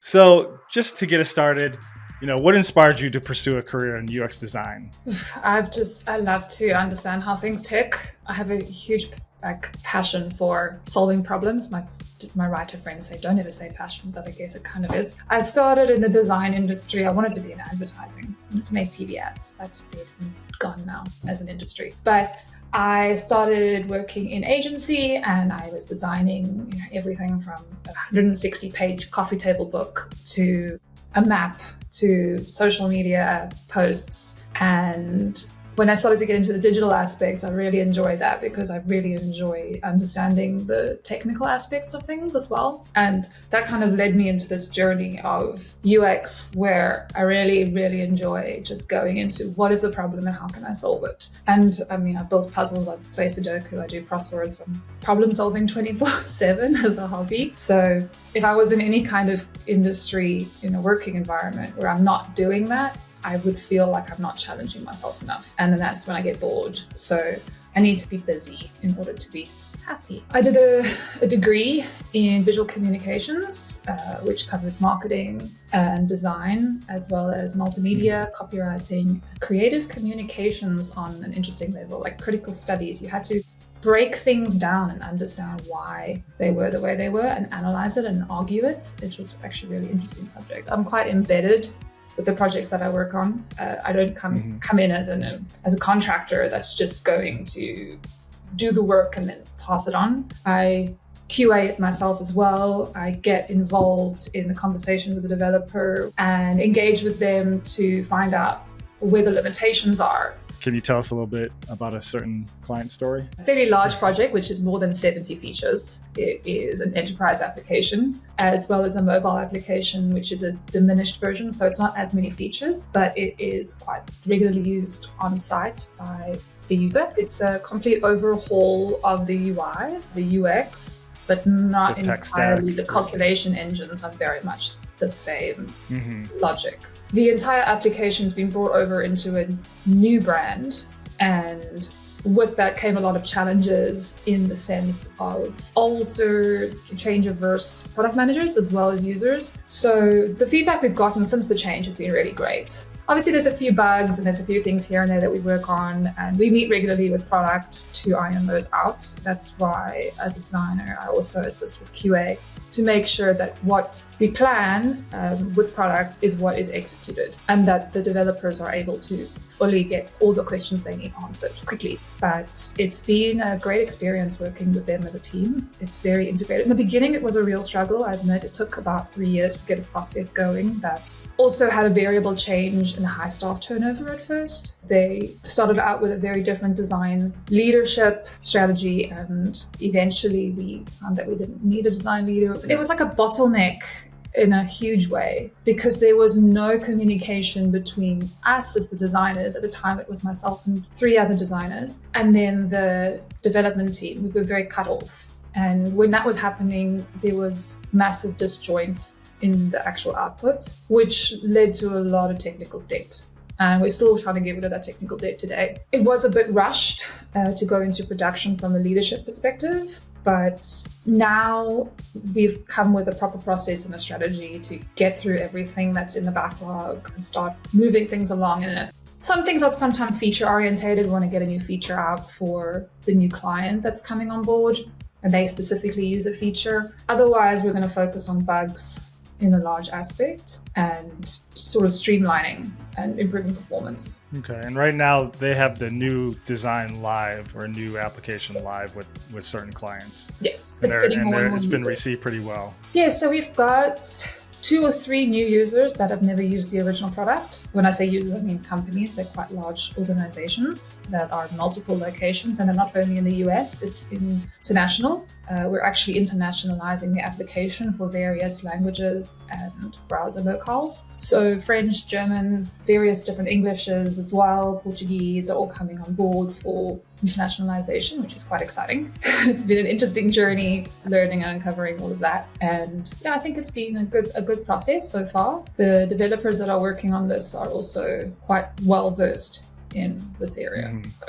So just to get us started, what inspired you to pursue a career in UX design? I love to understand how things tick. I have a huge passion for solving problems. My writer friends say don't ever say passion, but I guess it kind of is. I started in the design industry. I wanted to be in advertising. I wanted to make TV ads. That's dead and gone now as an industry. But I started working in agency and I was designing everything from a 160-page coffee table book to a map to social media posts. And when I started to get into the digital aspects, I really enjoyed that because I really enjoy understanding the technical aspects of things as well. And that kind of led me into this journey of UX where I really, really enjoy just going into what is the problem and how can I solve it. And I mean, I build puzzles, I play Sudoku, I do crosswords, I'm problem solving 24/7 as a hobby. So if I was in any kind of industry in a working environment where I'm not doing that, I would feel like I'm not challenging myself enough. And then that's when I get bored. So I need to be busy in order to be happy. I did a degree in visual communications, which covered marketing and design, as well as multimedia, copywriting, creative communications on an interesting level, like critical studies. You had to break things down and understand why they were the way they were and analyze it and argue it. It was actually a really interesting subject. I'm quite embedded with the projects that I work on. I don't come in as a contractor that's just going to do the work and then pass it on. I QA it myself as well. I get involved in the conversation with the developer and engage with them to find out where the limitations are. Can you tell us a little bit about a certain client story? A fairly large project, which is more than 70 features. It is an enterprise application, as well as a mobile application, which is a diminished version. So it's not as many features, but it is quite regularly used on site by the user. It's a complete overhaul of the UI, the UX, but not entirely. The calculation engines are very much the same logic. The entire application has been brought over into a new brand, and with that came a lot of challenges in the sense of older, change-averse product managers as well as users. So the feedback we've gotten since the change has been really great. Obviously, there's a few bugs and there's a few things here and there that we work on, and we meet regularly with product to iron those out. That's why, as a designer, I also assist with QA to make sure that what we plan with product is what is executed and that the developers are able to fully get all the questions they need answered quickly. But it's been a great experience working with them as a team. It's very integrated. In the beginning, it was a real struggle. I admit it took about 3 years to get a process going that also had a variable change and a high staff turnover at first. They started out with a very different design leadership strategy, and eventually we found that we didn't need a design leader. It was like a bottleneck in a huge way because there was no communication between us as the designers. At the time, it was myself and 3 other designers, and then the development team. We were very cut off. And when that was happening, there was massive disjoint in the actual output, which led to a lot of technical debt. And we're still trying to get rid of that technical debt today. It was a bit rushed to go into production from a leadership perspective. But now we've come with a proper process and a strategy to get through everything that's in the backlog and start moving things along. And some things are sometimes feature orientated. We want to get a new feature out for the new client that's coming on board, and they specifically use a feature. Otherwise, we're going to focus on bugs in a large aspect and sort of streamlining and improving performance. Okay, and right now they have the new design live or a new application live with certain clients. Yes, it's been received pretty well. Yeah, so we've got 2 or 3 new users that have never used the original product. When I say users, I mean companies. They're quite large organizations that are in multiple locations, and they're not only in the US, it's international. We're actually internationalizing the application for various languages and browser locales. So French, German, various different Englishes as well, Portuguese are all coming on board for internationalization, which is quite exciting. It's been an interesting journey learning and uncovering all of that. And yeah, I think it's been a good process so far. The developers that are working on this are also quite well versed in this area. So